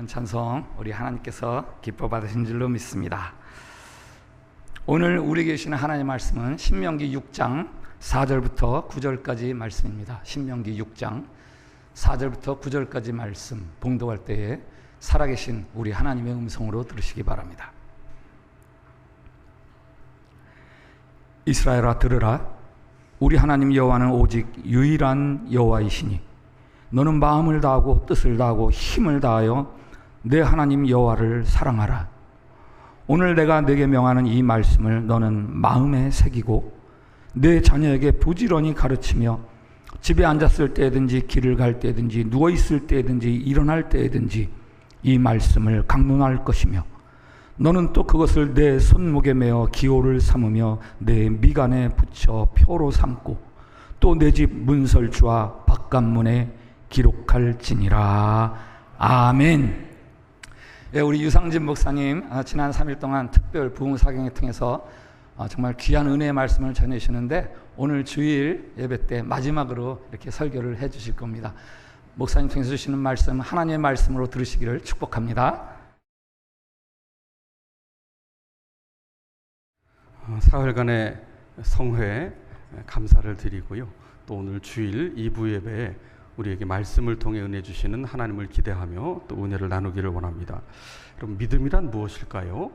찬송 우리 하나님께서 기뻐 받으신 줄로 믿습니다. 오늘 우리 계시는 하나님의 말씀은 신명기 6장 4절부터 9절까지 말씀입니다. 신명기 6장 4절부터 9절까지 말씀 봉독할 때에 살아계신 우리 하나님의 음성으로 들으시기 바랍니다. 이스라엘아 들으라. 우리 하나님 여호와는 오직 유일한 여호와이시니 너는 마음을 다하고 뜻을 다하고 힘을 다하여 내 하나님 여호와를 사랑하라. 오늘 내가 네게 명하는 이 말씀을 너는 마음에 새기고 내 자녀에게 부지런히 가르치며 집에 앉았을 때든지 길을 갈 때든지 누워있을 때든지 일어날 때든지 이 말씀을 강론할 것이며 너는 또 그것을 내 손목에 메어 기호를 삼으며 내 미간에 붙여 표로 삼고 또 내 집 문설주와 바깥문에 기록할지니라. 아멘. 예, 우리 유상진 목사님 지난 3일 동안 특별 부흥사경을 통해서 정말 귀한 은혜의 말씀을 전해주시는데 오늘 주일 예배 때 마지막으로 이렇게 설교를 해 주실 겁니다. 목사님 통해서 주시는 말씀 하나님의 말씀으로 들으시기를 축복합니다. 사흘간의 성회에 감사를 드리고요. 또 오늘 주일 2부 예배에 우리에게 말씀을 통해 은혜 주시는 하나님을 기대하며 또 은혜를 나누기를 원합니다. 그럼 믿음이란 무엇일까요?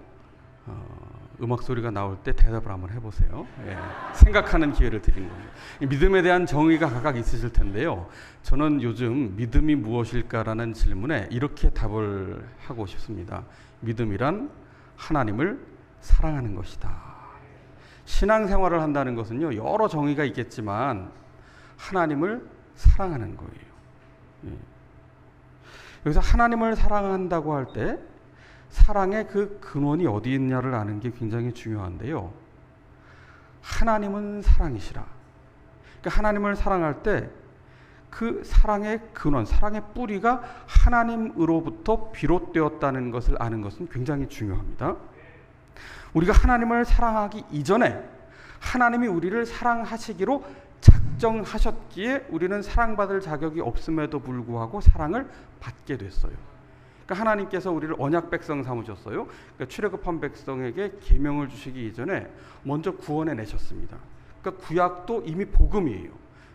음악 소리가 나올 때 대답을 한번 해보세요. 예, 생각하는 기회를 드린 겁니다. 믿음에 대한 정의가 각각 있으실 텐데요. 저는 요즘 믿음이 무엇일까라는 질문에 이렇게 답을 하고 싶습니다. 믿음이란 하나님을 사랑하는 것이다. 신앙생활을 한다는 것은요, 여러 정의가 있겠지만 하나님을 사랑하는 거예요. 예. 여기서 하나님을 사랑한다고 할 때 사랑의 그 근원이 어디 있냐를 아는 게 굉장히 중요한데요. 하나님은 사랑이시라. 그러니까 하나님을 사랑할 때 그 사랑의 근원, 사랑의 뿌리가 하나님으로부터 비롯되었다는 것을 아는 것은 굉장히 중요합니다. 우리가 하나님을 사랑하기 이전에 하나님이 우리를 사랑하시기로 작정하셨기에 우리는 사랑받을 자격이 없음에도 불구하고 사랑을 받게 됐어요. 그러니까 하나님께서 우리를 언약 백성 삼으셨어요. 그러니까 출애굽한 백성에게 계명을 주시기 이전에 먼저 구원해 내셨습니다. 그러니까 구약도 이미 복음이에요.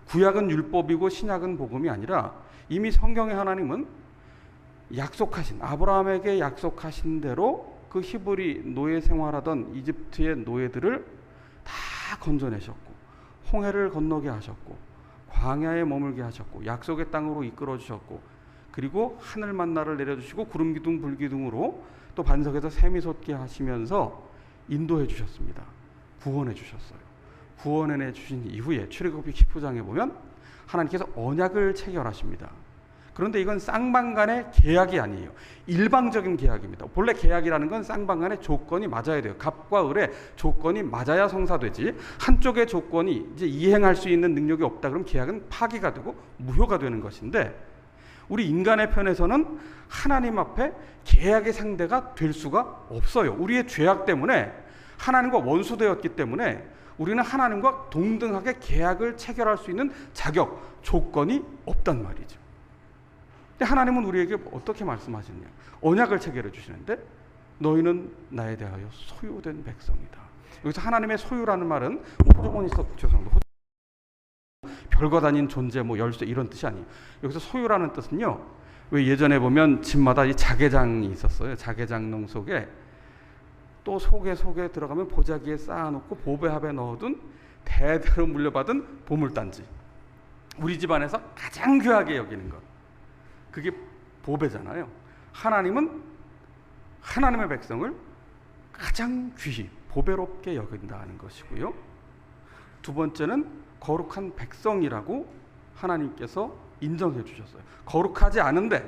구약은 율법이고 신약은 복음이 아니라 이미 성경의 하나님은 약속하신, 아브라함에게 약속하신 대로 그 히브리 노예 생활하던 이집트의 노예들을 다 건져내셨고 홍해를 건너게 하셨고 광야에 머물게 하셨고 약속의 땅으로 이끌어 주셨고 그리고 하늘 만나를 내려주시고 구름 기둥 불 기둥으로 또 반석에서 샘이 솟게 하시면서 인도해 주셨습니다. 구원해 주셨어요. 구원해 주신 이후에 출애굽기 19장에 보면 하나님께서 언약을 체결하십니다. 그런데 이건 쌍방간의 계약이 아니에요. 일방적인 계약입니다. 본래 계약이라는 건 쌍방간의 조건이 맞아야 돼요. 갑과 을의 조건이 맞아야 성사되지. 한쪽의 조건이 이제 이행할 수 있는 능력이 없다 그러면 계약은 파기가 되고 무효가 되는 것인데 우리 인간의 편에서는 하나님 앞에 계약의 상대가 될 수가 없어요. 우리의 죄악 때문에 하나님과 원수되었기 때문에 우리는 하나님과 동등하게 계약을 체결할 수 있는 자격, 조건이 없단 말이죠. 근데 하나님은 우리에게 어떻게 말씀하시느냐? 언약을 체결해 주시는데 너희는 나에 대하여 소유된 백성이다. 여기서 하나님의 소유라는 말은 호주머니 죄송합니다. 별것 아닌 존재, 열쇠 이런 뜻이 아니에요. 여기서 소유라는 뜻은요. 왜 예전에 보면 집마다 이 자개장이 있었어요. 자개장농 속에 또 속에 들어가면 보자기에 쌓아놓고 보배합에 넣어둔 대대로 물려받은 보물단지. 우리 집안에서 가장 귀하게 여기는 것. 그게 보배잖아요. 하나님은 하나님의 백성을 가장 귀히 보배롭게 여긴다는 것이고요. 두 번째는 거룩한 백성이라고 하나님께서 인정해 주셨어요. 거룩하지 않은데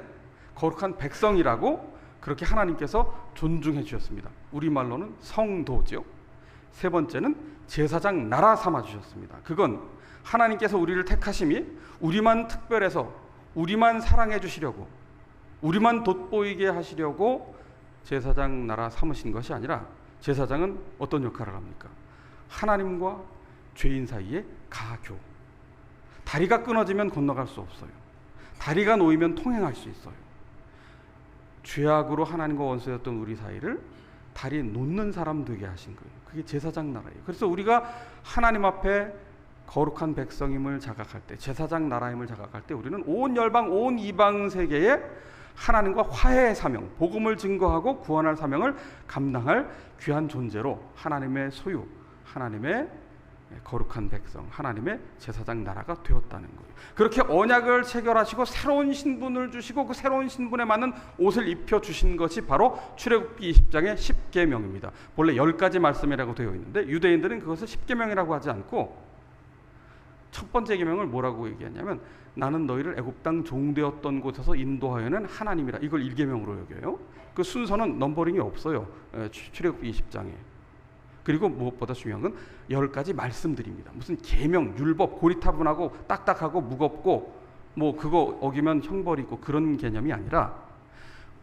거룩한 백성이라고 그렇게 하나님께서 존중해 주셨습니다. 우리말로는 성도죠. 세 번째는 제사장 나라 삼아 주셨습니다. 그건 하나님께서 우리를 택하심이 우리만 특별해서 우리만 사랑해 주시려고 우리만 돋보이게 하시려고 제사장 나라 삼으신 것이 아니라 제사장은 어떤 역할을 합니까? 하나님과 죄인 사이의 가교. 다리가 끊어지면 건너갈 수 없어요. 다리가 놓이면 통행할 수 있어요. 죄악으로 하나님과 원수였던 우리 사이를 다리 놓는 사람 되게 하신 거예요. 그게 제사장 나라예요. 그래서 우리가 하나님 앞에 거룩한 백성임을 자각할 때, 제사장 나라임을 자각할 때 우리는 온 열방, 온 이방 세계에 하나님과 화해의 사명, 복음을 증거하고 구원할 사명을 감당할 귀한 존재로 하나님의 소유, 하나님의 거룩한 백성, 하나님의 제사장 나라가 되었다는 거예요. 그렇게 언약을 체결하시고 새로운 신분을 주시고 그 새로운 신분에 맞는 옷을 입혀주신 것이 바로 출애굽기 20장의 10계명입니다. 본래 10가지 말씀이라고 되어 있는데 유대인들은 그것을 10계명이라고 하지 않고 첫 번째 계명을 뭐라고 얘기하냐면 나는 너희를 애굽 땅 종되었던 곳에서 인도하여는 하나님이라, 이걸 1계명으로 여겨요. 그 순서는 넘버링이 없어요. 출애굽기 20장에. 그리고 무엇보다 중요한 건 10가지 말씀들입니다. 무슨 계명, 율법, 고리타분하고 딱딱하고 무겁고 뭐 그거 어기면 형벌이고 그런 개념이 아니라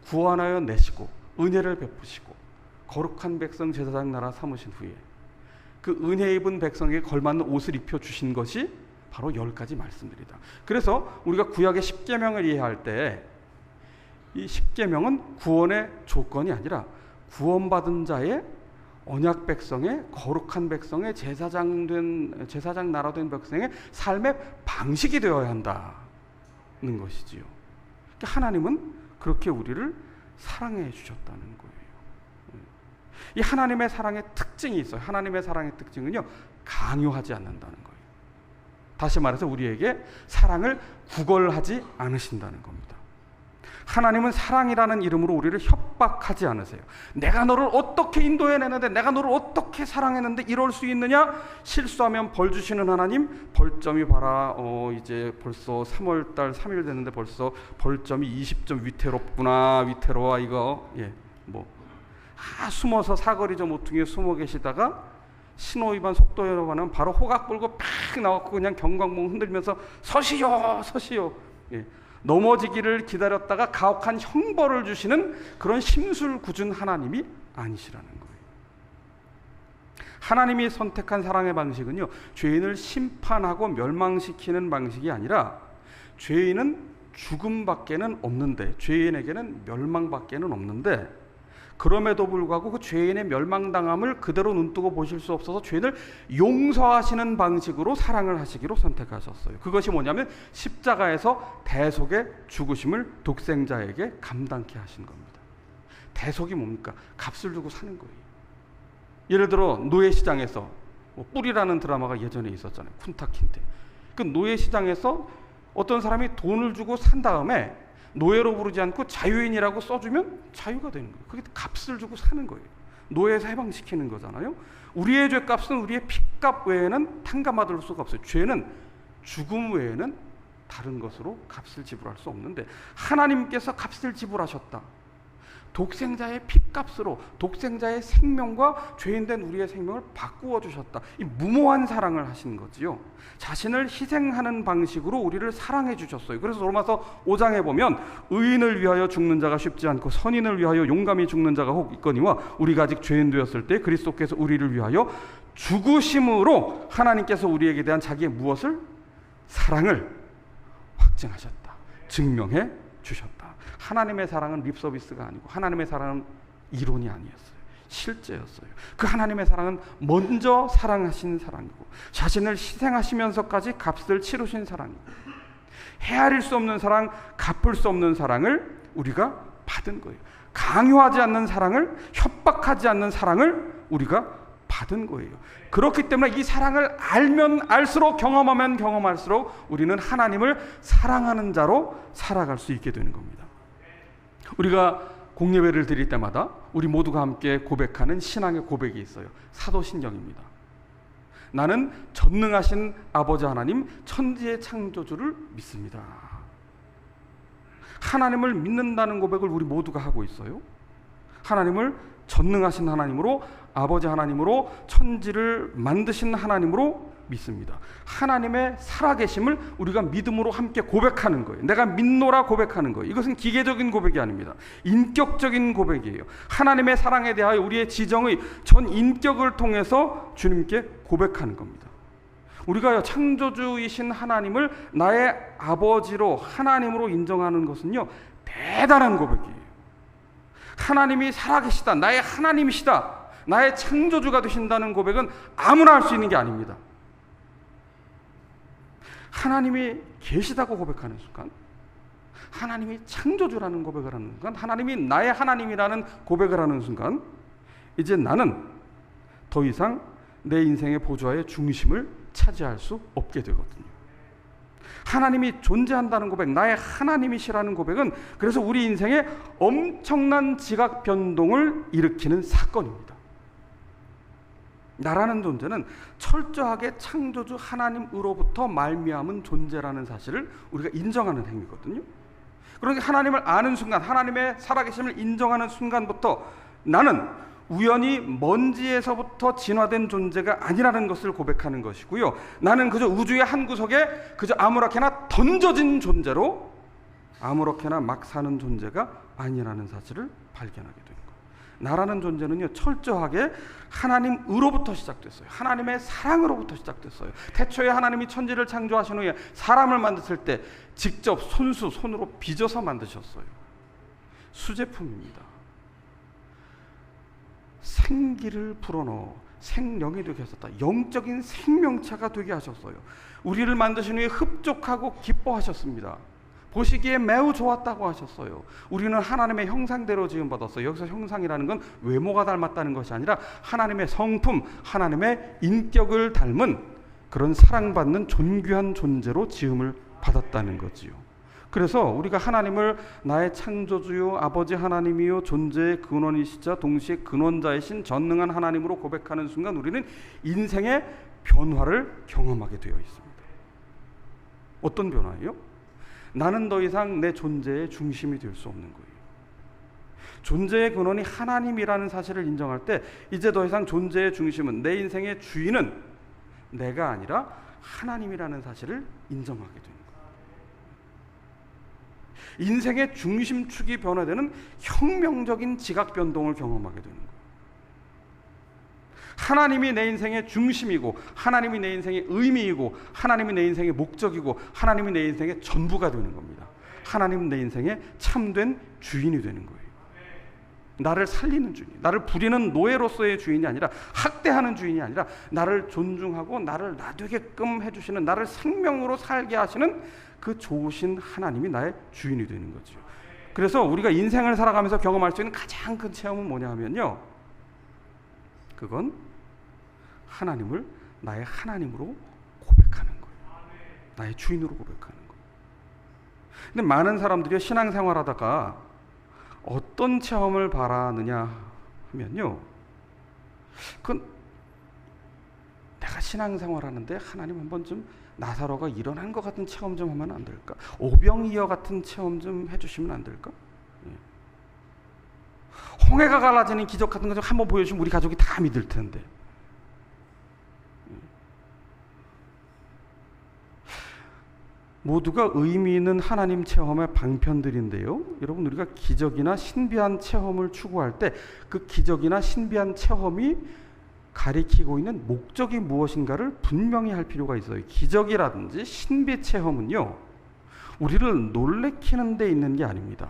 구원하여 내시고 은혜를 베푸시고 거룩한 백성 제사장 나라 삼으신 후에 그 은혜 입은 백성에게 걸맞는 옷을 입혀주신 것이 바로 10가지 말씀들이다. 그래서 우리가 구약의 10계명을 이해할 때 이 10계명은 구원의 조건이 아니라 구원받은 자의 언약 백성의 거룩한 백성의 제사장 나라 된 백성의 삶의 방식이 되어야 한다는 것이지요. 그러니까 하나님은 그렇게 우리를 사랑해 주셨다는 거예요. 이 하나님의 사랑의 특징이 있어요. 하나님의 사랑의 특징은요, 강요하지 않는다는 거예요. 다시 말해서 우리에게 사랑을 구걸하지 않으신다는 겁니다. 하나님은 사랑이라는 이름으로 우리를 협박하지 않으세요. 내가 너를 어떻게 인도해내는데, 내가 너를 어떻게 사랑했는데 이럴 수 있느냐? 실수하면 벌 주시는 하나님, 벌점이 봐라. 이제 벌써 3월달 3일 됐는데 벌써 벌점이 20점 위태롭구나. 위태로워 이거. 숨어서 사거리 저 모퉁이에 숨어 계시다가 신호위반 속도위반을 하면 바로 호각 불고 팍 나왔고 그냥 경광봉 흔들면서 서시오 서시오. 넘어지기를 기다렸다가 가혹한 형벌을 주시는 그런 심술궂은 하나님이 아니시라는 거예요. 하나님이 선택한 사랑의 방식은요, 죄인을 심판하고 멸망시키는 방식이 아니라 죄인은 죽음밖에는 없는데, 죄인에게는 멸망밖에는 없는데 그럼에도 불구하고 그 죄인의 멸망당함을 그대로 눈뜨고 보실 수 없어서 죄인을 용서하시는 방식으로 사랑을 하시기로 선택하셨어요. 그것이 뭐냐면 십자가에서 대속의 죽으심을 독생자에게 감당케 하신 겁니다. 대속이 뭡니까? 값을 주고 사는 거예요. 예를 들어 노예시장에서 뿔이라는 드라마가 예전에 있었잖아요. 쿤타킨테. 그 노예시장에서 어떤 사람이 돈을 주고 산 다음에 노예로 부르지 않고 자유인이라고 써주면 자유가 되는 거예요. 그게 값을 주고 사는 거예요. 노예에서 해방시키는 거잖아요. 우리의 죄값은 우리의 피값 외에는 탕감받을 수가 없어요. 죄는 죽음 외에는 다른 것으로 값을 지불할 수 없는데 하나님께서 값을 지불하셨다. 독생자의 피값으로 독생자의 생명과 죄인된 우리의 생명을 바꾸어 주셨다. 이 무모한 사랑을 하신 거지요. 자신을 희생하는 방식으로 우리를 사랑해 주셨어요. 그래서 로마서 5장에 보면 의인을 위하여 죽는 자가 쉽지 않고 선인을 위하여 용감히 죽는 자가 혹 있거니와 우리가 아직 죄인 되었을 때 그리스도께서 우리를 위하여 죽으심으로 하나님께서 우리에게 대한 자기의 무엇을? 사랑을 확증하셨다. 증명해 주셨다. 하나님의 사랑은 립서비스가 아니고 하나님의 사랑은 이론이 아니었어요. 실제였어요. 그 하나님의 사랑은 먼저 사랑하신 사랑이고 자신을 희생하시면서까지 값을 치르신 사랑이고 헤아릴 수 없는 사랑, 갚을 수 없는 사랑을 우리가 받은 거예요. 강요하지 않는 사랑을, 협박하지 않는 사랑을 우리가 받은 거예요. 그렇기 때문에 이 사랑을 알면 알수록, 경험하면 경험할수록 우리는 하나님을 사랑하는 자로 살아갈 수 있게 되는 겁니다. 우리가 공예배를 드릴 때마다 우리 모두가 함께 고백하는 신앙의 고백이 있어요. 사도신경입니다. 나는 전능하신 아버지 하나님, 천지의 창조주를 믿습니다. 하나님을 믿는다는 고백을 우리 모두가 하고 있어요. 하나님을 전능하신 하나님으로, 아버지 하나님으로, 천지를 만드신 하나님으로 믿습니다. 하나님의 살아계심을 우리가 믿음으로 함께 고백하는 거예요. 내가 믿노라 고백하는 거예요. 이것은 기계적인 고백이 아닙니다. 인격적인 고백이에요. 하나님의 사랑에 대하여 우리의 지정의 전 인격을 통해서 주님께 고백하는 겁니다. 우리가 창조주이신 하나님을 나의 아버지로, 하나님으로 인정하는 것은요, 대단한 고백이에요. 하나님이 살아계시다, 나의 하나님이시다, 나의 창조주가 되신다는 고백은 아무나 할 수 있는 게 아닙니다. 하나님이 계시다고 고백하는 순간, 하나님이 창조주라는 고백을 하는 순간, 하나님이 나의 하나님이라는 고백을 하는 순간, 이제 나는 더 이상 내 인생의 보좌의 중심을 차지할 수 없게 되거든요. 하나님이 존재한다는 고백, 나의 하나님이시라는 고백은 그래서 우리 인생에 엄청난 지각 변동을 일으키는 사건입니다. 나라는 존재는 철저하게 창조주 하나님으로부터 말미암은 존재라는 사실을 우리가 인정하는 행위거든요. 그러니까 하나님을 아는 순간, 하나님의 살아계심을 인정하는 순간부터 나는 우연히 먼지에서부터 진화된 존재가 아니라는 것을 고백하는 것이고요. 나는 그저 우주의 한 구석에 그저 아무렇게나 던져진 존재로 아무렇게나 막 사는 존재가 아니라는 사실을 발견하게 되는 거예요. 나라는 존재는요, 철저하게 하나님으로부터 시작됐어요. 하나님의 사랑으로부터 시작됐어요. 태초에 하나님이 천지를 창조하신 후에 사람을 만드실 때 직접 손으로 빚어서 만드셨어요. 수제품입니다. 생기를 불어넣어 생명이 되게 하셨다. 영적인 생명체가 되게 하셨어요. 우리를 만드신 후에 흡족하고 기뻐하셨습니다. 보시기에 매우 좋았다고 하셨어요. 우리는 하나님의 형상대로 지음받았어요. 여기서 형상이라는 건 외모가 닮았다는 것이 아니라 하나님의 성품, 하나님의 인격을 닮은 그런 사랑받는 존귀한 존재로 지음을 받았다는 거지요. 그래서 우리가 하나님을 나의 창조주요 아버지 하나님이요 존재의 근원이시자 동시에 근원자이신 전능한 하나님으로 고백하는 순간 우리는 인생의 변화를 경험하게 되어 있습니다. 어떤 변화예요? 나는 더 이상 내 존재의 중심이 될 수 없는 거예요. 존재의 근원이 하나님이라는 사실을 인정할 때 이제 더 이상 존재의 중심은, 내 인생의 주인은 내가 아니라 하나님이라는 사실을 인정하게 되는 거예요. 인생의 중심축이 변화되는 혁명적인 지각 변동을 경험하게 되는 거예요. 하나님이 내 인생의 중심이고, 하나님이 내 인생의 의미이고, 하나님이 내 인생의 목적이고, 하나님이 내 인생의 전부가 되는 겁니다. 하나님은 내 인생의 참된 주인이 되는 거예요. 나를 살리는 주인, 나를 부리는 노예로서의 주인이 아니라, 학대하는 주인이 아니라, 나를 존중하고 나를 나되게끔 해주시는, 나를 생명으로 살게 하시는 그 좋으신 하나님이 나의 주인이 되는 거죠. 그래서 우리가 인생을 살아가면서 경험할 수 있는 가장 큰 체험은 뭐냐 하면요, 그건 하나님을 나의 하나님으로 고백하는 거예요. 나의 주인으로 고백하는 거예요. 근데 많은 사람들이 신앙생활하다가 어떤 체험을 바라느냐 하면요, 그건 내가 신앙생활하는데 하나님 한번 좀 나사로가 일어난 것 같은 체험 좀 하면 안 될까? 오병이어 같은 체험 좀 해주시면 안 될까? 홍해가 갈라지는 기적 같은 거 좀 한번 보여주면 우리 가족이 다 믿을 텐데. 모두가 의미 있는 하나님 체험의 방편들인데요, 여러분, 우리가 기적이나 신비한 체험을 추구할 때 그 기적이나 신비한 체험이 가리키고 있는 목적이 무엇인가를 분명히 할 필요가 있어요. 기적이라든지 신비 체험은요, 우리를 놀래키는 데 있는 게 아닙니다.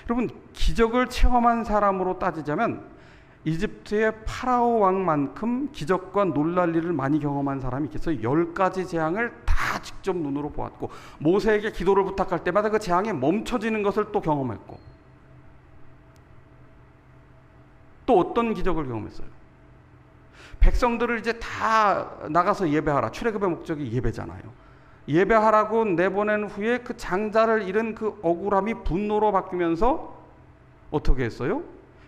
여러분, 기적을 체험한 사람으로 따지자면 이집트의 파라오 왕만큼 기적과 놀랄 일을 많이 경험한 사람이 있겠어요? 10가지 재앙을 다 직접 눈으로 보았고, 모세에게 기도를 부탁할 때마다 그 재앙이 멈춰지는 것을 또 경험했고, 또 어떤 기적을 경험했어요? 백성들을 이제 다 나가서 예배하라. 출애굽의 목적이 예배잖아요. 예배하라고 내보낸 후에 그 장자를 잃은 그 억울함이 분노로 바뀌면서 어떻게 했어요?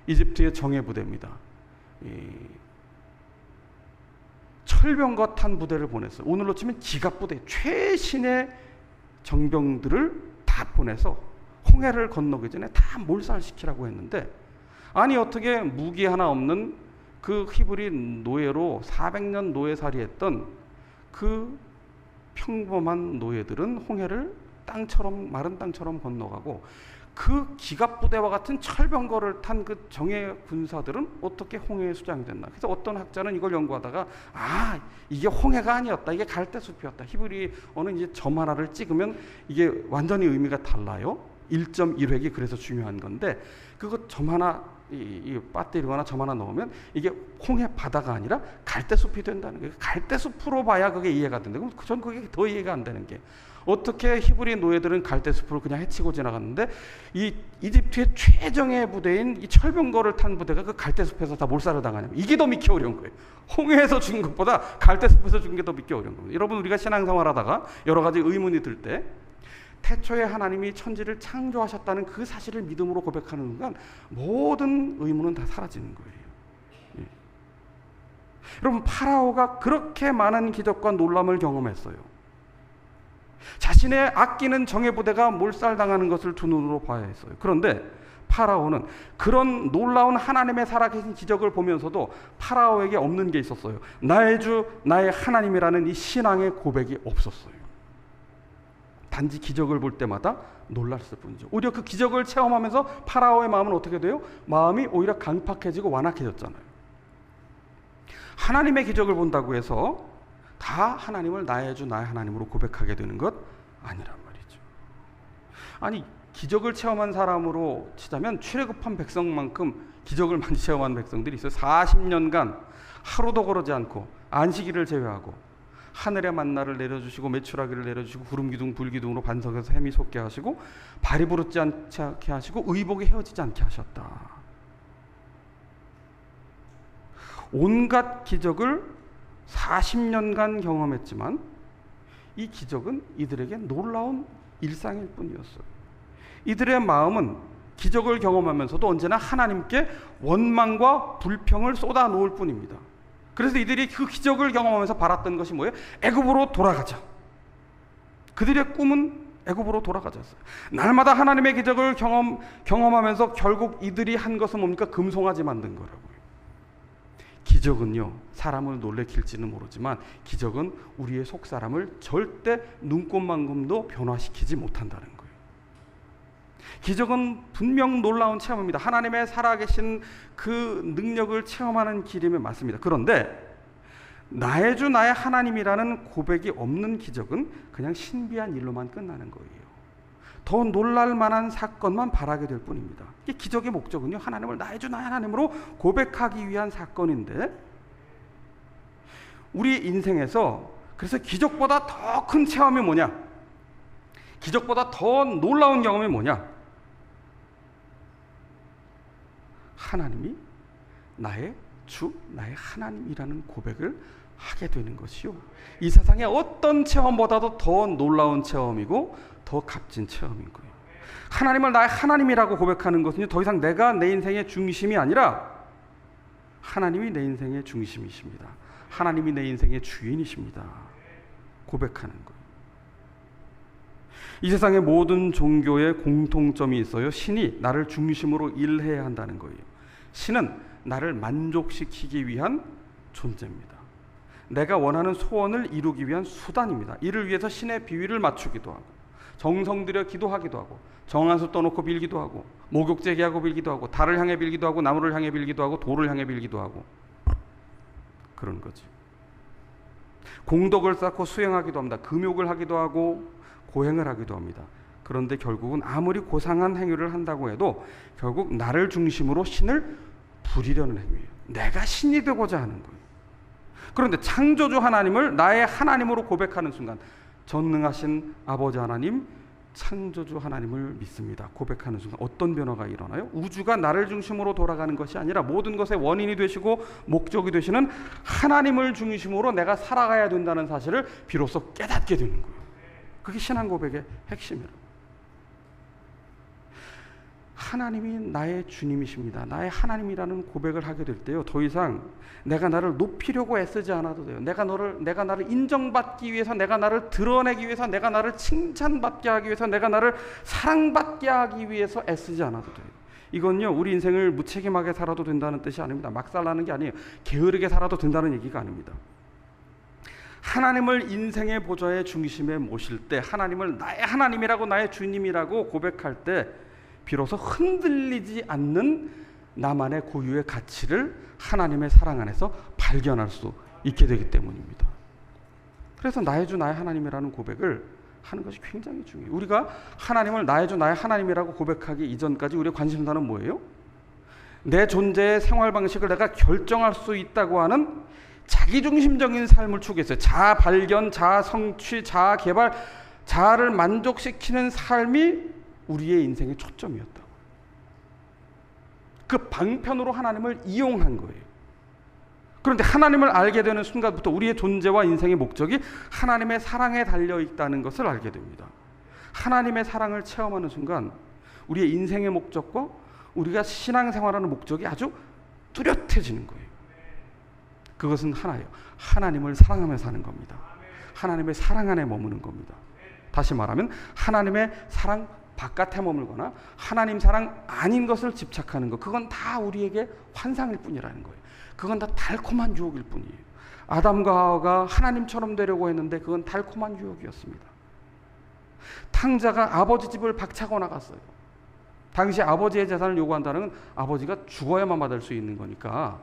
이집트의 정예 부대입니다. 철병과 탄 부대를 보냈어요. 오늘로 치면 기갑 부대, 최신의 정병들을 다 보내서 홍해를 건너기 전에 다 몰살시키라고 했는데, 아니 어떻게 무기 하나 없는 그 히브리 노예로 400년 노예살이했던 그 평범한 노예들은 홍해를 땅처럼, 마른 땅처럼 건너가고, 그 기갑부대와 같은 철병거를 탄 그 정예 군사들은 어떻게 홍해에 수장됐나. 그래서 어떤 학자는 이걸 연구하다가, 아, 이게 홍해가 아니었다, 이게 갈대숲이었다. 히브리어는 이제 점 하나를 찍으면 이게 완전히 의미가 달라요. 1.1획이 그래서 중요한 건데, 그거 점 하나 이 빠뜨리거나 점 하나 넣으면 이게 홍해 바다가 아니라 갈대숲이 된다는 거예요. 갈대숲으로 봐야 그게 이해가 된다. 그럼 전 그게 더 이해가 안 되는 게, 어떻게 히브리 노예들은 갈대숲으로 그냥 헤치고 지나갔는데 이 이집트의 최정예 부대인 이 철병거를 탄 부대가 그 갈대숲에서 다 몰살을 당하냐면, 이게 더 믿기 어려운 거예요. 홍해에서 죽은 것보다 갈대숲에서 죽은 게 더 믿기 어려운 겁니다. 여러분, 우리가 신앙생활하다가 여러 가지 의문이 들 때 태초에 하나님이 천지를 창조하셨다는 그 사실을 믿음으로 고백하는 순간 모든 의문은 다 사라지는 거예요. 예. 여러분, 파라오가 그렇게 많은 기적과 놀람을 경험했어요. 자신의 아끼는 정예부대가 몰살당하는 것을 두 눈으로 봐야 했어요. 그런데 파라오는 그런 놀라운 하나님의 살아계신 기적을 보면서도 파라오에게 없는 게 있었어요. 나의 주 나의 하나님이라는 이 신앙의 고백이 없었어요. 단지 기적을 볼 때마다 놀랐을 뿐이죠. 오히려 그 기적을 체험하면서 파라오의 마음은 어떻게 돼요? 마음이 오히려 강팍해지고 완악해졌잖아요. 하나님의 기적을 본다고 해서 다 하나님을 나의 주 나의 하나님으로 고백하게 되는 것 아니란 말이죠. 아니, 기적을 체험한 사람으로 치자면 출애굽한 백성만큼 기적을 많이 체험한 백성들이 있어요. 40년간 하루도 거르지 않고 안식일을 제외하고 하늘의 만나를 내려주시고 메추라기를 내려주시고 구름기둥 불기둥으로 반석에서 햄이 솟게 하시고 발이 부르지 않게 하시고 의복이 헤어지지 않게 하셨다. 온갖 기적을 40년간 경험했지만 이 기적은 이들에게 놀라운 일상일 뿐이었어요. 이들의 마음은 기적을 경험하면서도 언제나 하나님께 원망과 불평을 쏟아 놓을 뿐입니다. 그래서 이들이 그 기적을 경험하면서 바랐던 것이 뭐예요? 애굽으로 돌아가자. 그들의 꿈은 애굽으로 돌아가자였어요. 날마다 하나님의 기적을 경험하면서 결국 이들이 한 것은 뭡니까? 금송아지 만든 거라고요. 기적은요, 사람을 놀래킬지는 모르지만 기적은 우리의 속사람을 절대 눈꼽만큼도 변화시키지 못한다는 거예요. 기적은 분명 놀라운 체험입니다. 하나님의 살아계신 그 능력을 체험하는 길임에 맞습니다. 그런데 나의 주 나의 하나님이라는 고백이 없는 기적은 그냥 신비한 일로만 끝나는 거예요. 더 놀랄 만한 사건만 바라게 될 뿐입니다. 이 기적의 목적은요, 하나님을 나의 주 나의 하나님으로 고백하기 위한 사건인데, 우리 인생에서 그래서 기적보다 더 큰 체험이 뭐냐? 기적보다 더 놀라운 경험이 뭐냐? 하나님이 나의 주, 나의 하나님이라는 고백을 하게 되는 것이요, 이 세상의 어떤 체험보다도 더 놀라운 체험이고 더 값진 체험인 거예요. 하나님을 나의 하나님이라고 고백하는 것은 더 이상 내가 내 인생의 중심이 아니라 하나님이 내 인생의 중심이십니다. 하나님이 내 인생의 주인이십니다. 고백하는 거예요. 이 세상의 모든 종교에 공통점이 있어요. 신이 나를 중심으로 일해야 한다는 거예요. 신은 나를 만족시키기 위한 존재입니다. 내가 원하는 소원을 이루기 위한 수단입니다. 이를 위해서 신의 비위를 맞추기도 하고 정성 들여 기도하기도 하고 정한수 떠놓고 빌기도 하고 목욕 제기하고 빌기도 하고 달을 향해 빌기도 하고 나무를 향해 빌기도 하고 돌을 향해 빌기도 하고 그런 거지. 공덕을 쌓고 수행하기도 합니다. 금욕을 하기도 하고 고행을 하기도 합니다. 그런데 결국은 아무리 고상한 행위를 한다고 해도 결국 나를 중심으로 신을 부리려는 행위예요. 내가 신이 되고자 하는 거예요. 그런데 창조주 하나님을 나의 하나님으로 고백하는 순간, 전능하신 아버지 하나님, 창조주 하나님을 믿습니다. 고백하는 순간 어떤 변화가 일어나요? 우주가 나를 중심으로 돌아가는 것이 아니라 모든 것의 원인이 되시고 목적이 되시는 하나님을 중심으로 내가 살아가야 된다는 사실을 비로소 깨닫게 되는 거예요. 그게 신앙 고백의 핵심이라고. 하나님이 나의 주님이십니다. 나의 하나님이라는 고백을 하게 될 때요, 더 이상 내가 나를 높이려고 애쓰지 않아도 돼요. 내가 나를 인정받기 위해서, 내가 나를 드러내기 위해서, 내가 나를 칭찬받게 하기 위해서, 내가 나를 사랑받게 하기 위해서 애쓰지 않아도 돼요. 이건요, 우리 인생을 무책임하게 살아도 된다는 뜻이 아닙니다. 막 살라는 게 아니에요. 게으르게 살아도 된다는 얘기가 아닙니다. 하나님을 인생의 보좌의 중심에 모실 때, 하나님을 나의 하나님이라고 나의 주님이라고 고백할 때 비로소 흔들리지 않는 나만의 고유의 가치를 하나님의 사랑 안에서 발견할 수 있게 되기 때문입니다. 그래서 나의 주 나의 하나님이라는 고백을 하는 것이 굉장히 중요해요. 우리가 하나님을 나의 주 나의 하나님이라고 고백하기 이전까지 우리의 관심사는 뭐예요? 내 존재의 생활 방식을 내가 결정할 수 있다고 하는 자기중심적인 삶을 추구했어요. 자아 발견, 자아 성취, 자아 개발, 자아를 만족시키는 삶이 우리의 인생의 초점이었다고. 그 방편으로 하나님을 이용한 거예요. 그런데 하나님을 알게 되는 순간부터 우리의 존재와 인생의 목적이 하나님의 사랑에 달려 있다는 것을 알게 됩니다. 하나님의 사랑을 체험하는 순간 우리의 인생의 목적과 우리가 신앙생활하는 목적이 아주 뚜렷해지는 거예요. 그것은 하나예요. 하나님을 사랑하며 사는 겁니다. 하나님의 사랑 안에 머무는 겁니다. 다시 말하면 하나님의 사랑 바깥에 머물거나 하나님 사랑 아닌 것을 집착하는 것, 그건 다 우리에게 환상일 뿐이라는 거예요. 그건 다 달콤한 유혹일 뿐이에요. 아담과 하와가 하나님처럼 되려고 했는데 그건 달콤한 유혹이었습니다. 탕자가 아버지 집을 박차고 나갔어요. 당시 아버지의 재산을 요구한다는 건 아버지가 죽어야만 받을 수 있는 거니까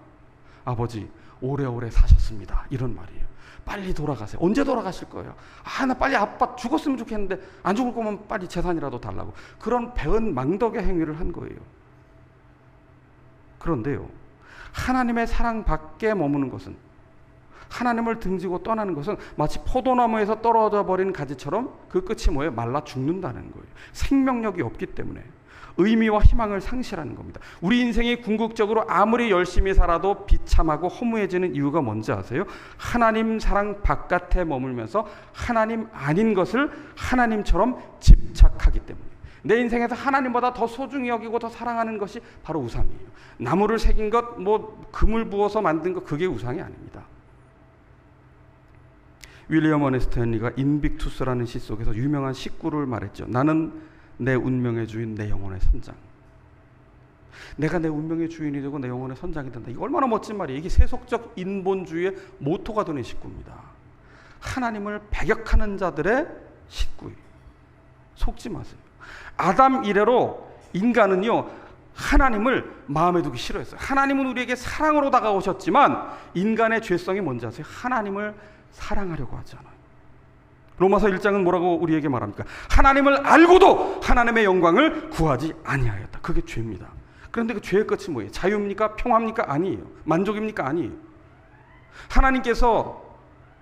아버지 오래오래 사셨습니다, 이런 말이에요. 빨리 돌아가세요. 언제 돌아가실 거예요? 나 빨리 아빠 죽었으면 좋겠는데 안 죽을 거면 빨리 재산이라도 달라고. 그런 배은 망덕의 행위를 한 거예요. 그런데요, 하나님의 사랑 밖에 머무는 것은, 하나님을 등지고 떠나는 것은 마치 포도나무에서 떨어져 버린 가지처럼 그 끝이 뭐예요? 말라 죽는다는 거예요. 생명력이 없기 때문에 의미와 희망을 상실하는 겁니다. 우리 인생이 궁극적으로 아무리 열심히 살아도 비참하고 허무해지는 이유가 뭔지 아세요? 하나님 사랑 바깥에 머물면서 하나님 아닌 것을 하나님처럼 집착하기 때문에. 내 인생에서 하나님보다 더 소중히 여기고 더 사랑하는 것이 바로 우상이에요. 나무를 새긴 것, 금을 부어서 만든 것, 그게 우상이 아닙니다. 윌리엄 어네스트 헨리가 인빅투스라는 시 속에서 유명한 시구를 말했죠. 나는 내 운명의 주인, 내 영혼의 선장. 내가 내 운명의 주인이 되고 내 영혼의 선장이 된다. 이거 얼마나 멋진 말이에요. 이게 세속적 인본주의의 모토가 되는 식구입니다. 하나님을 배격하는 자들의 식구예요. 속지 마세요. 아담 이래로 인간은요, 하나님을 마음에 두기 싫어했어요. 하나님은 우리에게 사랑으로 다가오셨지만 인간의 죄성이 뭔지 아세요? 하나님을 사랑하려고 하지 않아요. 로마서 1장은 뭐라고 우리에게 말합니까? 하나님을 알고도 하나님의 영광을 구하지 아니하였다. 그게 죄입니다. 그런데 그 죄의 끝이 뭐예요? 자유입니까? 평화입니까? 아니에요. 만족입니까? 아니에요. 하나님께서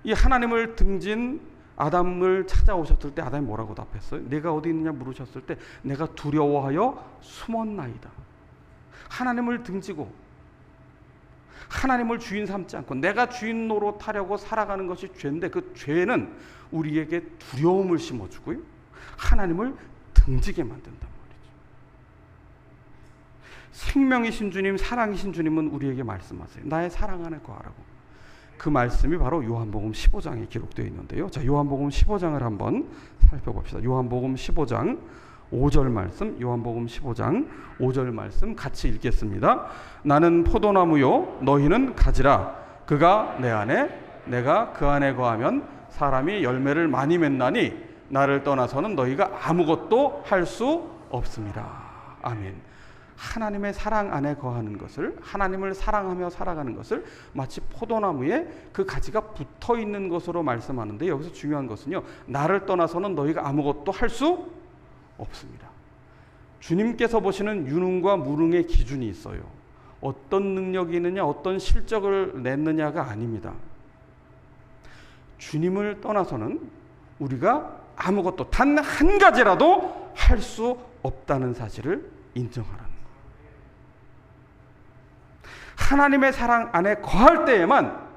이 하나님을 등진 아담을 찾아오셨을 때 아담이 뭐라고 답했어요? 내가 어디 있느냐 물으셨을 때 내가 두려워하여 숨었나이다. 하나님을 등지고 하나님을 주인 삼지 않고 내가 주인 노릇하려고 살아가는 것이 죄인데, 그 죄는 우리에게 두려움을 심어주고요, 하나님을 등지게 만든단 말이죠. 생명이신 주님, 사랑이신 주님은 우리에게 말씀하세요. 나의 사랑 안에 거하라고. 그 말씀이 바로 요한복음 15장에 기록되어 있는데요. 자, 요한복음 15장을 한번 살펴봅시다. 요한복음 15장 5절 말씀, 요한복음 15장 5절 말씀 같이 읽겠습니다. 나는 포도나무요 너희는 가지라. 그가 내 안에 내가 그 안에 거하면 사람이 열매를 많이 맺나니 나를 떠나서는 너희가 아무것도 할 수 없습니다. 아멘. 하나님의 사랑 안에 거하는 것을, 하나님을 사랑하며 살아가는 것을 마치 포도나무에 그 가지가 붙어 있는 것으로 말씀하는데, 여기서 중요한 것은요, 나를 떠나서는 너희가 아무것도 할 수 없습니다. 주님께서 보시는 유능과 무능의 기준이 있어요. 어떤 능력이 있느냐, 어떤 실적을 냈느냐가 아닙니다. 주님을 떠나서는 우리가 아무것도 단 한 가지라도 할 수 없다는 사실을 인정하라는 거예요. 하나님의 사랑 안에 거할 때에만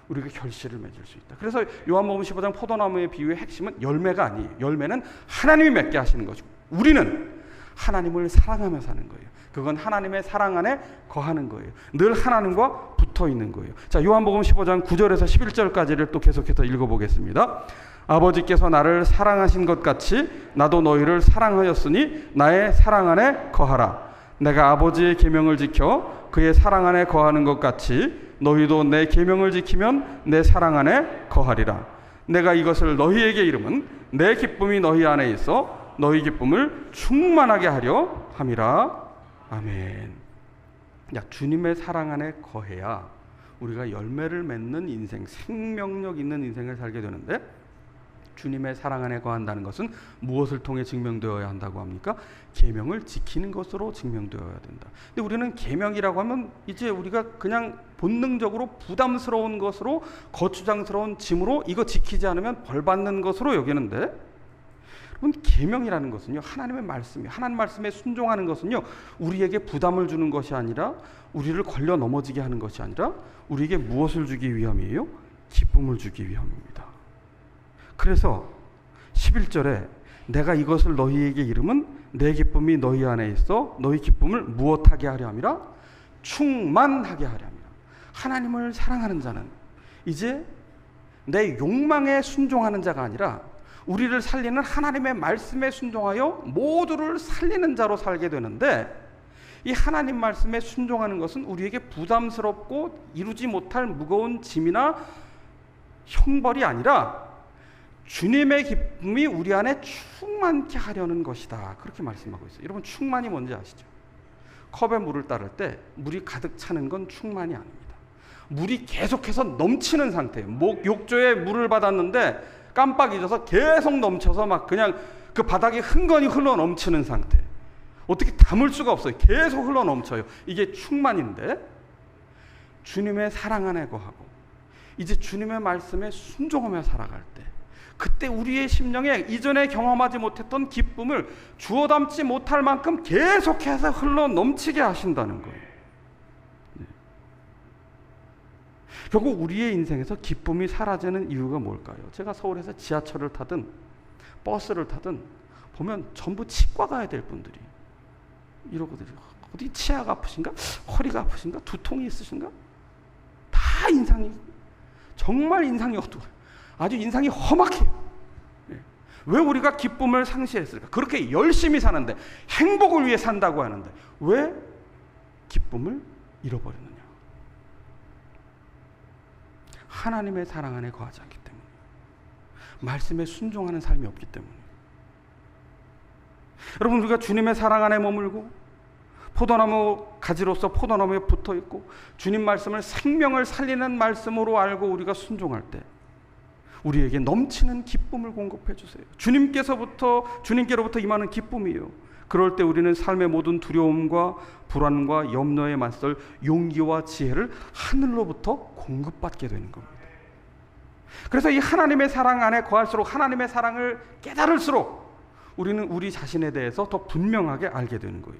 우리가 결실을 맺을 수 있다. 그래서 요한복음 15장 포도나무의 비유의 핵심은 열매가 아니에요. 열매는 하나님이 맺게 하시는 것이고, 우리는 하나님을 사랑하며 사는 거예요. 그건 하나님의 사랑 안에 거하는 거예요. 늘 하나님과 붙어 있는 거예요. 자, 요한복음 15장 9절에서 11절까지를 또 계속해서 읽어보겠습니다. 아버지께서 나를 사랑하신 것 같이 나도 너희를 사랑하였으니 나의 사랑 안에 거하라. 내가 아버지의 계명을 지켜 그의 사랑 안에 거하는 것 같이 너희도 내 계명을 지키면 내 사랑 안에 거하리라. 내가 이것을 너희에게 이름은 내 기쁨이 너희 안에 있어 너희 기쁨을 충만하게 하려 함이라. 아멘. 주님의 사랑 안에 거해야 우리가 열매를 맺는 인생, 생명력 있는 인생을 살게 되는데, 주님의 사랑 안에 거한다는 것은 무엇을 통해 증명되어야 한다고 합니까? 계명을 지키는 것으로 증명되어야 된다. 근데 우리는 계명이라고 하면 이제 우리가 그냥 본능적으로 부담스러운 것으로, 거추장스러운 짐으로, 이거 지키지 않으면 벌 받는 것으로 여기는데, 여러분, 계명이라는 것은요, 하나님의 말씀이, 하나님 말씀에 순종하는 것은요, 우리에게 부담을 주는 것이 아니라, 우리를 걸려 넘어지게 하는 것이 아니라, 우리에게 무엇을 주기 위함이에요? 기쁨을 주기 위함입니다. 그래서 11절에 내가 이것을 너희에게 이름은 내 기쁨이 너희 안에 있어 너희 기쁨을 무엇하게 하려 함이라? 충만하게 하려 함이라. 하나님을 사랑하는 자는 이제 내 욕망에 순종하는 자가 아니라 우리를 살리는 하나님의 말씀에 순종하여 모두를 살리는 자로 살게 되는데, 이 하나님 말씀에 순종하는 것은 우리에게 부담스럽고 이루지 못할 무거운 짐이나 형벌이 아니라 주님의 기쁨이 우리 안에 충만케 하려는 것이다. 그렇게 말씀하고 있어요. 여러분, 충만이 뭔지 아시죠? 컵에 물을 따를 때 물이 가득 차는 건 충만이 아닙니다. 물이 계속해서 넘치는 상태예요. 욕조에 물을 받았는데 깜빡 잊어서 계속 넘쳐서 막 그냥 그 바닥에 흥건히 흘러 넘치는 상태. 어떻게 담을 수가 없어요. 계속 흘러 넘쳐요. 이게 충만인데, 주님의 사랑 안에 거하고 이제 주님의 말씀에 순종하며 살아갈 때, 그때 우리의 심령에 이전에 경험하지 못했던 기쁨을 주워 담지 못할 만큼 계속해서 흘러 넘치게 하신다는 거예요. 네. 결국 우리의 인생에서 기쁨이 사라지는 이유가 뭘까요? 제가 서울에서 지하철을 타든 버스를 타든 보면 전부 치과 가야 될 분들이 이러거든요. 어디 치아가 아프신가? 허리가 아프신가? 두통이 있으신가? 다 인상이, 정말 인상이 어두워요. 아주 인상이 험악해요. 왜 우리가 기쁨을 상실했을까? 그렇게 열심히 사는데, 행복을 위해 산다고 하는데 왜 기쁨을 잃어버리느냐? 하나님의 사랑 안에 거하지 않기 때문에, 말씀에 순종하는 삶이 없기 때문에. 여러분, 우리가 주님의 사랑 안에 머물고 포도나무 가지로서 포도나무에 붙어 있고 주님 말씀을 생명을 살리는 말씀으로 알고 우리가 순종할 때 우리에게 넘치는 기쁨을 공급해 주세요. 주님께로부터 임하는 기쁨이에요. 그럴 때 우리는 삶의 모든 두려움과 불안과 염려에 맞설 용기와 지혜를 하늘로부터 공급받게 되는 겁니다. 그래서 이 하나님의 사랑 안에 거할수록, 하나님의 사랑을 깨달을수록 우리는 우리 자신에 대해서 더 분명하게 알게 되는 거예요.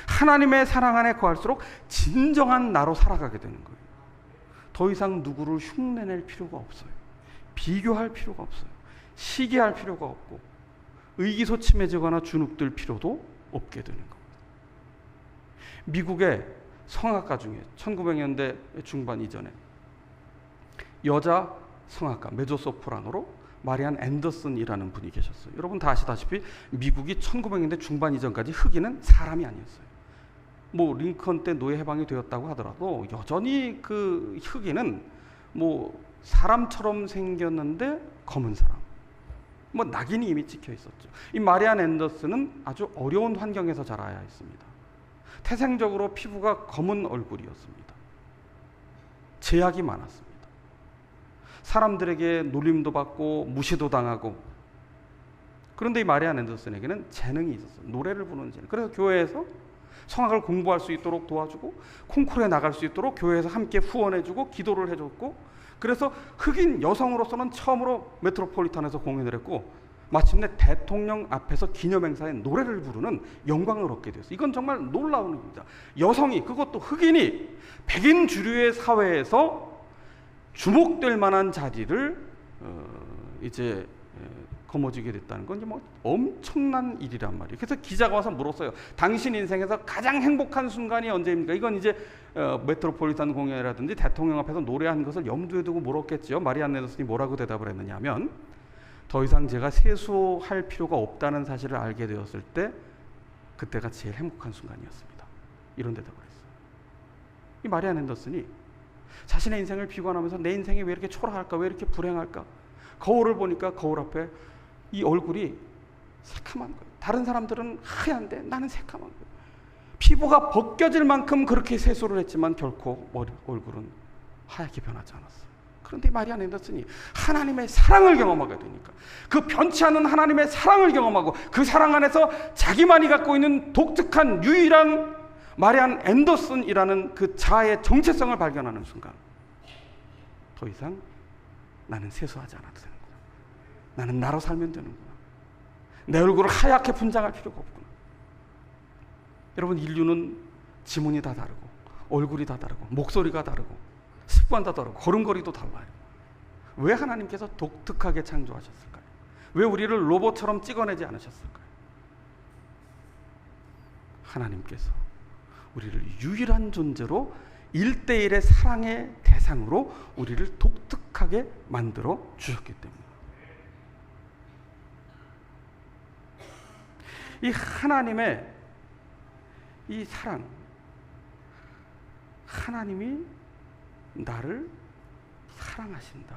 하나님의 사랑 안에 거할수록 진정한 나로 살아가게 되는 거예요. 더 이상 누구를 흉내낼 필요가 없어요. 비교할 필요가 없어요. 시기할 필요가 없고 의기소침해지거나 주눅들 필요도 없게 되는 겁니다. 미국의 성악가 중에 1900년대 중반 이전에 여자 성악가, 메조소프라노로 마리안 앤더슨이라는 분이 계셨어요. 여러분 다 아시다시피 미국이 1900년대 중반 이전까지 흑인은 사람이 아니었어요. 뭐 링컨 때 노예 해방이 되었다고 하더라도 여전히 그 흑인은 뭐 사람처럼 생겼는데 검은 사람, 뭐 낙인이 이미 찍혀 있었죠. 이 마리안 앤더슨은 아주 어려운 환경에서 자라야 했습니다. 태생적으로 피부가 검은 얼굴이었습니다. 제약이 많았습니다. 사람들에게 놀림도 받고 무시도 당하고. 그런데 이 마리안 앤더슨에게는 재능이 있었어요. 노래를 부르는 재능. 그래서 교회에서 성악을 공부할 수 있도록 도와주고 콩쿠르에 나갈 수 있도록 교회에서 함께 후원해주고 기도를 해줬고, 그래서 흑인 여성으로서는 처음으로 메트로폴리탄에서 공연을 했고 마침내 대통령 앞에서 기념행사에 노래를 부르는 영광을 얻게 됐어요. 이건 정말 놀라운 일입니다. 여성이, 그것도 흑인이 백인 주류의 사회에서 주목될 만한 자리를 이제 거머쥐게 됐다는 건 뭐 엄청난 일이란 말이에요. 그래서 기자가 와서 물었어요. 당신 인생에서 가장 행복한 순간이 언제입니까? 이건 이제 메트로폴리탄 공연이라든지 대통령 앞에서 노래한 것을 염두에 두고 물었겠죠. 마리안 앤더슨이 뭐라고 대답을 했느냐 하면, 더 이상 제가 세수할 필요가 없다는 사실을 알게 되었을 때 그때가 제일 행복한 순간이었습니다. 이런 대답을 했어요. 이 마리안 앤더슨이 자신의 인생을 비관하면서 내 인생이 왜 이렇게 초라할까, 왜 이렇게 불행할까, 거울을 보니까 거울 앞에 이 얼굴이 새카만 거예요. 다른 사람들은 하얀데 나는 새카만 거예요. 피부가 벗겨질 만큼 그렇게 세수를 했지만 결코 얼굴은 하얗게 변하지 않았어요. 그런데 마리아 앤더슨이 하나님의 사랑을 경험하게 되니까, 그 변치 않는 하나님의 사랑을 경험하고 그 사랑 안에서 자기만이 갖고 있는 독특한 유일한 마리안 앤더슨이라는 그 자아의 정체성을 발견하는 순간, 더 이상 나는 세수하지 않아도 되는구나, 나는 나로 살면 되는구나, 내 얼굴을 하얗게 분장할 필요가 없구나. 여러분, 인류는 지문이 다 다르고 얼굴이 다 다르고 목소리가 다르고 습관도 다르고 걸음걸이도 달라요. 왜 하나님께서 독특하게 창조하셨을까요? 왜 우리를 로봇처럼 찍어내지 않으셨을까요? 하나님께서 우리를 유일한 존재로 1대1의 사랑의 대상으로 우리를 독특하게 만들어 주셨기 때문에, 이 하나님의 이 사랑, 하나님이 나를 사랑하신다,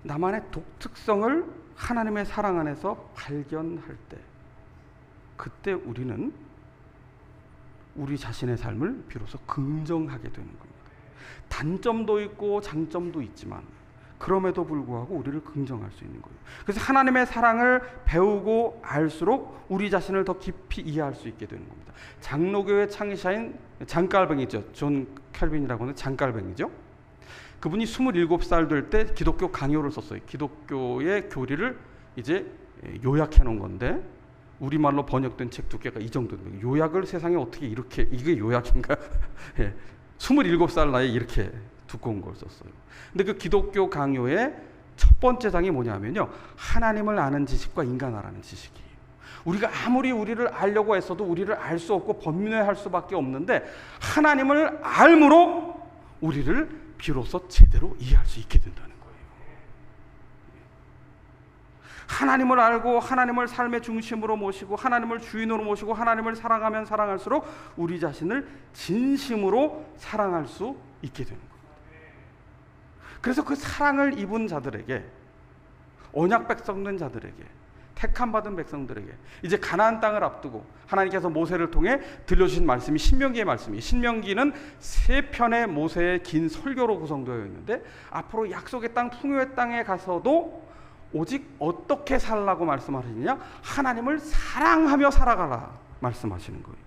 나만의 독특성을 하나님의 사랑 안에서 발견할 때, 그때 우리는 우리 자신의 삶을 비로소 긍정하게 되는 겁니다. 단점도 있고 장점도 있지만 그럼에도 불구하고 우리를 긍정할 수 있는 거예요. 그래서 하나님의 사랑을 배우고 알수록 우리 자신을 더 깊이 이해할 수 있게 되는 겁니다. 장로교의 창시자인 장깔뱅이죠. 존 캘빈이라고 하는 장깔뱅이죠. 그분이 27살 될 때 기독교 강요를 썼어요. 기독교의 교리를 이제 요약해 놓은 건데, 우리말로 번역된 책 두께가 이 정도 됩니다. 요약을 세상에 어떻게 이렇게, 이게 요약인가? 27살 나이에 이렇게 두꺼운 걸 썼어요. 근데 그 기독교 강요의 첫 번째 장이 뭐냐면요, 하나님을 아는 지식과 인간아라는 지식이에요. 우리가 아무리 우리를 알려고 했어도 우리를 알 수 없고 번뇌할 수밖에 없는데, 하나님을 알므로 우리를 비로소 제대로 이해할 수 있게 된다는 거예요. 하나님을 알고 하나님을 삶의 중심으로 모시고 하나님을 주인으로 모시고 하나님을 사랑하면 사랑할수록 우리 자신을 진심으로 사랑할 수 있게 되는 겁니다. 그래서 그 사랑을 입은 자들에게, 언약 백성된 자들에게, 택함 받은 백성들에게 이제 가나안 땅을 앞두고 하나님께서 모세를 통해 들려주신 말씀이 신명기의 말씀이에요. 신명기는 3편의 모세의 긴 설교로 구성되어 있는데, 앞으로 약속의 땅, 풍요의 땅에 가서도 오직 어떻게 살라고 말씀하시느냐, 하나님을 사랑하며 살아가라 말씀하시는 거예요.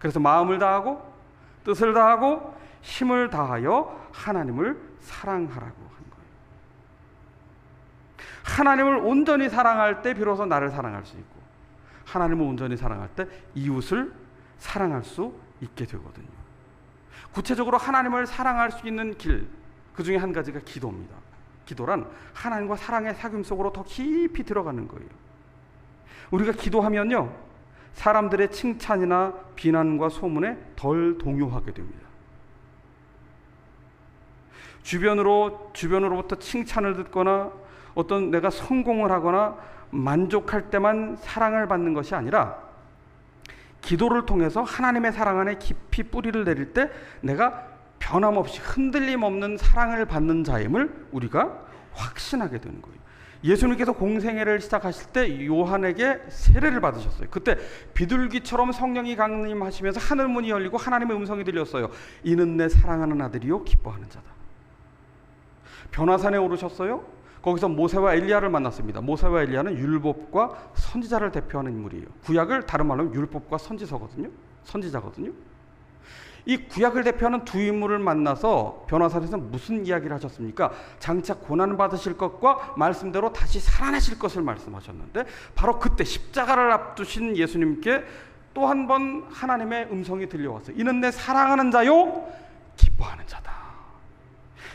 그래서 마음을 다하고 뜻을 다하고 힘을 다하여 하나님을 사랑하라고 한 거예요. 하나님을 온전히 사랑할 때 비로소 나를 사랑할 수 있고, 하나님을 온전히 사랑할 때 이웃을 사랑할 수 있게 되거든요. 구체적으로 하나님을 사랑할 수 있는 길, 그 중에 한 가지가 기도입니다. 기도란 하나님과 사랑의 사귐 속으로 더 깊이 들어가는 거예요. 우리가 기도하면요, 사람들의 칭찬이나 비난과 소문에 덜 동요하게 됩니다. 주변으로부터 칭찬을 듣거나 어떤 내가 성공을 하거나 만족할 때만 사랑을 받는 것이 아니라, 기도를 통해서 하나님의 사랑 안에 깊이 뿌리를 내릴 때 내가 변함없이 흔들림 없는 사랑을 받는 자임을 우리가 확신하게 되는 거예요. 예수님께서 공생애를 시작하실 때 요한에게 세례를 받으셨어요. 그때 비둘기처럼 성령이 강림하시면서 하늘 문이 열리고 하나님의 음성이 들렸어요. 이는 내 사랑하는 아들이요 기뻐하는 자다. 변화산에 오르셨어요. 거기서 모세와 엘리야를 만났습니다. 모세와 엘리야는 율법과 선지자를 대표하는 인물이에요. 구약을 다른 말로 하면 율법과 선지자거든요. 이 구약을 대표하는 두 인물을 만나서 변화산에서 무슨 이야기를 하셨습니까? 장차 고난 받으실 것과 말씀대로 다시 살아나실 것을 말씀하셨는데, 바로 그때 십자가를 앞두신 예수님께 또 한 번 하나님의 음성이 들려왔어요. 이는 내 사랑하는 자요 기뻐하는 자다.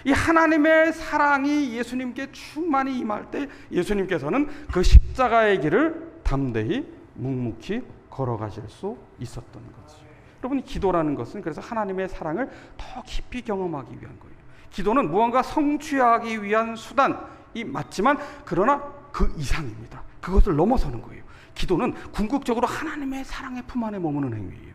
이 하나님의 사랑이 예수님께 충만히 임할 때 예수님께서는 그 십자가의 길을 담대히 묵묵히 걸어가실 수 있었던 거죠. 여러분, 기도라는 것은 그래서 하나님의 사랑을 더 깊이 경험하기 위한 거예요. 기도는 무언가 성취하기 위한 수단이 맞지만, 그러나 그 이상입니다. 그것을 넘어서는 거예요. 기도는 궁극적으로 하나님의 사랑의 품 안에 머무는 행위예요.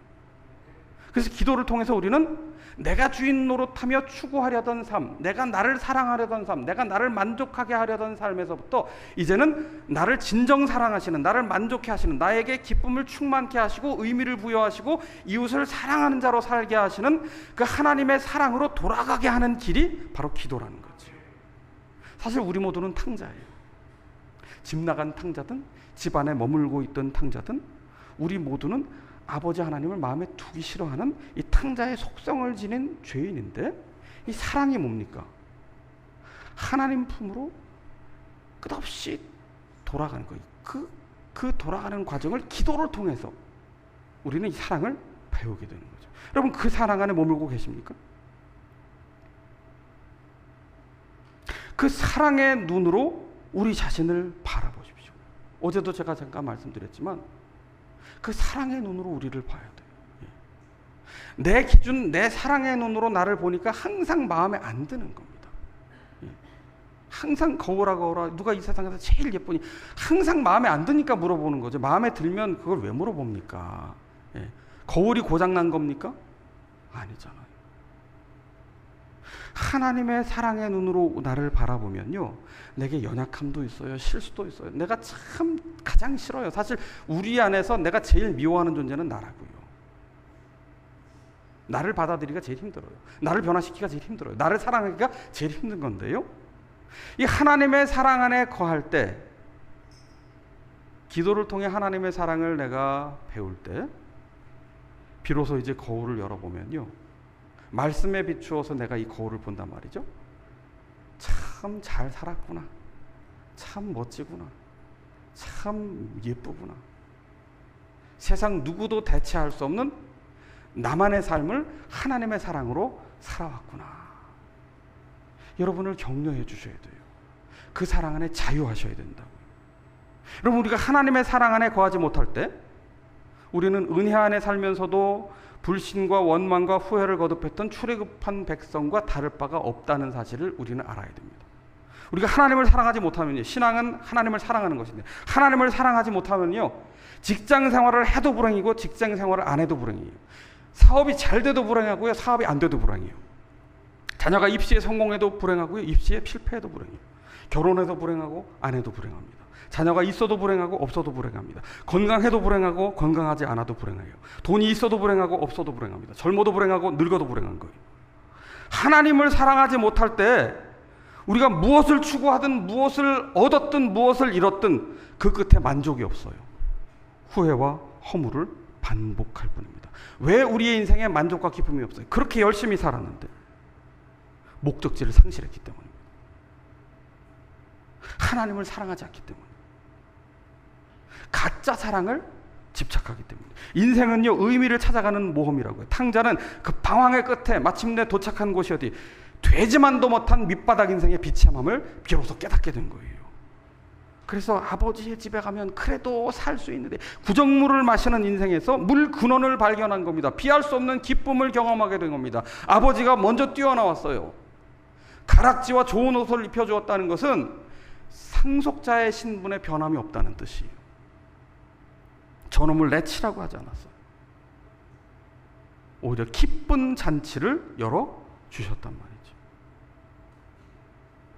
그래서 기도를 통해서 우리는 내가 주인 노릇하며 추구하려던 삶, 내가 나를 사랑하려던 삶, 내가 나를 만족하게 하려던 삶에서부터 이제는 나를 진정 사랑하시는, 나를 만족해 하시는, 나에게 기쁨을 충만케 하시고 의미를 부여하시고 이웃을 사랑하는 자로 살게 하시는 그 하나님의 사랑으로 돌아가게 하는 길이 바로 기도라는 거죠. 사실 우리 모두는 탕자예요. 집 나간 탕자든 집 안에 머물고 있던 탕자든 우리 모두는 아버지 하나님을 마음에 두기 싫어하는 이 탕자의 속성을 지닌 죄인인데, 이 사랑이 뭡니까? 하나님 품으로 끝없이 돌아가는 거예요. 그 돌아가는 과정을 기도를 통해서 우리는 이 사랑을 배우게 되는 거죠. 여러분, 그 사랑 안에 머물고 계십니까? 그 사랑의 눈으로 우리 자신을 바라보십시오. 어제도 제가 잠깐 말씀드렸지만 그 사랑의 눈으로 우리를 봐야 돼요. 내 기준, 내 사랑의 눈으로 나를 보니까 항상 마음에 안 드는 겁니다. 항상 거울아 누가 이 세상에서 제일 예쁘니, 항상 마음에 안 드니까 물어보는 거죠. 마음에 들면 그걸 왜 물어봅니까? 거울이 고장난 겁니까? 아니잖아요. 하나님의 사랑의 눈으로 나를 바라보면요, 내게 연약함도 있어요, 실수도 있어요. 내가 참 가장 싫어요. 사실 우리 안에서 내가 제일 미워하는 존재는 나라고요. 나를 받아들이기가 제일 힘들어요. 나를 변화시키기가 제일 힘들어요. 나를 사랑하기가 제일 힘든 건데요, 이 하나님의 사랑 안에 거할 때, 기도를 통해 하나님의 사랑을 내가 배울 때 비로소 이제 거울을 열어보면요, 말씀에 비추어서 내가 이 거울을 본단 말이죠. 참 잘 살았구나, 참 멋지구나, 참 예쁘구나. 세상 누구도 대체할 수 없는 나만의 삶을 하나님의 사랑으로 살아왔구나. 여러분을 격려해 주셔야 돼요. 그 사랑 안에 자유하셔야 된다고요. 여러분, 우리가 하나님의 사랑 안에 거하지 못할 때 우리는 은혜 안에 살면서도 불신과 원망과 후회를 거듭했던 출애굽한 백성과 다를 바가 없다는 사실을 우리는 알아야 됩니다. 우리가 하나님을 사랑하지 못하면요, 신앙은 하나님을 사랑하는 것인데, 하나님을 사랑하지 못하면요, 직장 생활을 해도 불행이고 직장 생활을 안 해도 불행이에요. 사업이 잘 돼도 불행하고요, 사업이 안 돼도 불행이에요. 자녀가 입시에 성공해도 불행하고요, 입시에 실패해도 불행해요. 결혼해도 불행하고 안 해도 불행합니다. 자녀가 있어도 불행하고 없어도 불행합니다. 건강해도 불행하고 건강하지 않아도 불행해요. 돈이 있어도 불행하고 없어도 불행합니다. 젊어도 불행하고 늙어도 불행한 거예요. 하나님을 사랑하지 못할 때 우리가 무엇을 추구하든 무엇을 얻었든 무엇을 잃었든 그 끝에 만족이 없어요. 후회와 허물을 반복할 뿐입니다. 왜 우리의 인생에 만족과 기쁨이 없어요? 그렇게 열심히 살았는데 목적지를 상실했기 때문입니다. 하나님을 사랑하지 않기 때문에, 가짜 사랑을 집착하기 때문에. 인생은요, 의미를 찾아가는 모험이라고요. 탕자는 그 방황의 끝에 마침내 도착한 곳이 어디, 되지만도 못한 밑바닥 인생의 비참함을 비로소 깨닫게 된 거예요. 그래서 아버지의 집에 가면 그래도 살 수 있는데, 구정물을 마시는 인생에서 물 근원을 발견한 겁니다. 피할 수 없는 기쁨을 경험하게 된 겁니다. 아버지가 먼저 뛰어나왔어요. 가락지와 좋은 옷을 입혀주었다는 것은 상속자의 신분에 변함이 없다는 뜻이에요. 저놈을 내치라고 하지 않았어요. 오히려 기쁜 잔치를 열어주셨단 말이죠.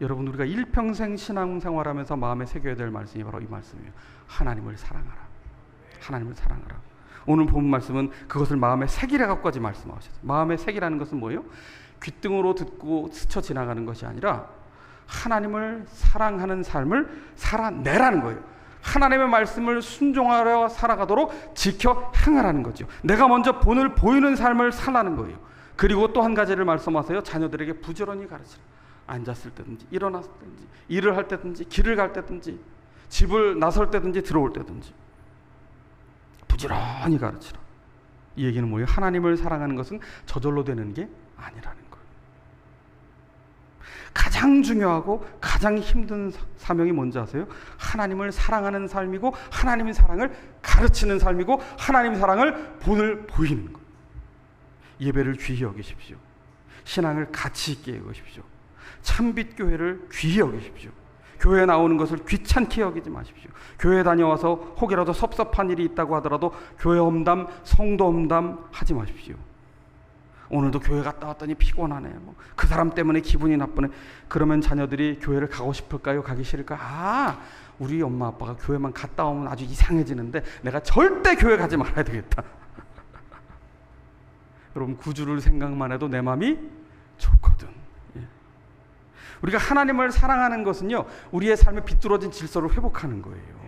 여러분, 우리가 일평생 신앙생활하면서 마음에 새겨야 될 말씀이 바로 이 말씀이에요. 하나님을 사랑하라. 하나님을 사랑하라. 오늘 본 말씀은 그것을 마음에 새기라고까지 말씀하셨어요. 마음에 새기라는 것은 뭐예요? 귓등으로 듣고 스쳐 지나가는 것이 아니라 하나님을 사랑하는 삶을 살아내라는 거예요. 하나님의 말씀을 순종하려 살아가도록 지켜 행하라는 거죠. 내가 먼저 본을 보이는 삶을 살라는 거예요. 그리고 또 한 가지를 말씀하세요. 자녀들에게 부지런히 가르치라. 앉았을 때든지 일어났을 때든지 일을 할 때든지 길을 갈 때든지 집을 나설 때든지 들어올 때든지 부지런히 가르치라. 이 얘기는 뭐예요? 하나님을 사랑하는 것은 저절로 되는 게 아니라는 거예요. 가장 중요하고 가장 힘든 사명이 뭔지 아세요? 하나님을 사랑하는 삶이고 하나님의 사랑을 가르치는 삶이고 하나님의 사랑을 본을 보이는 거예요. 예배를 귀히 여기십시오. 신앙을 가치 있게 여기십시오. 참빛 교회를 귀히 여기십시오. 교회에 나오는 것을 귀찮게 여기지 마십시오. 교회 다녀와서 혹이라도 섭섭한 일이 있다고 하더라도 교회 험담, 성도 험담 하지 마십시오. 오늘도 교회 갔다 왔더니 피곤하네. 그 사람 때문에 기분이 나쁘네. 그러면 자녀들이 교회를 가고 싶을까요? 가기 싫을까? 우리 엄마 아빠가 교회만 갔다 오면 아주 이상해지는데 내가 절대 교회 가지 말아야 되겠다. 여러분, 구주를 생각만 해도 내 마음이 좋거든. 우리가 하나님을 사랑하는 것은요, 우리의 삶에 비뚤어진 질서를 회복하는 거예요.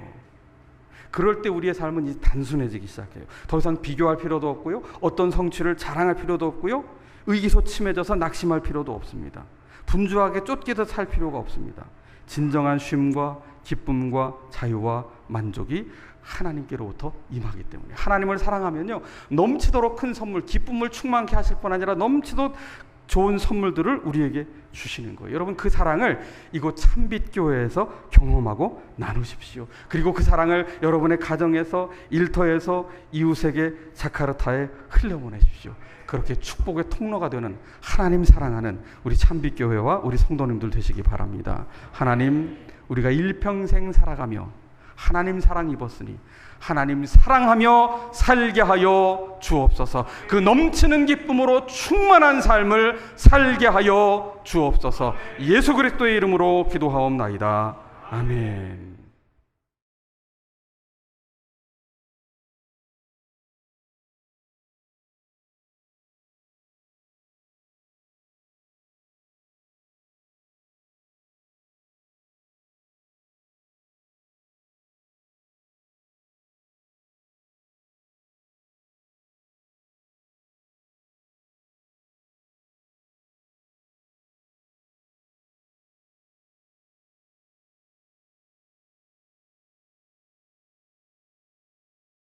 그럴 때 우리의 삶은 이제 단순해지기 시작해요. 더 이상 비교할 필요도 없고요, 어떤 성취를 자랑할 필요도 없고요, 의기소침해져서 낙심할 필요도 없습니다. 분주하게 쫓기듯 살 필요가 없습니다. 진정한 쉼과 기쁨과 자유와 만족이 하나님께로부터 임하기 때문에, 하나님을 사랑하면요, 넘치도록 큰 선물, 기쁨을 충만케 하실 뿐 아니라 넘치도록 좋은 선물들을 우리에게 주시는 거예요. 여러분, 그 사랑을 이곳 참빛교회에서 경험하고 나누십시오. 그리고 그 사랑을 여러분의 가정에서, 일터에서, 이웃에게, 자카르타에 흘려보내십시오. 그렇게 축복의 통로가 되는, 하나님 사랑하는 우리 참빛교회와 우리 성도님들 되시기 바랍니다. 하나님, 우리가 일평생 살아가며 하나님 사랑 입었으니 하나님 사랑하며 살게 하여 주옵소서. 그 넘치는 기쁨으로 충만한 삶을 살게 하여 주옵소서. 예수 그리스도의 이름으로 기도하옵나이다. 아멘.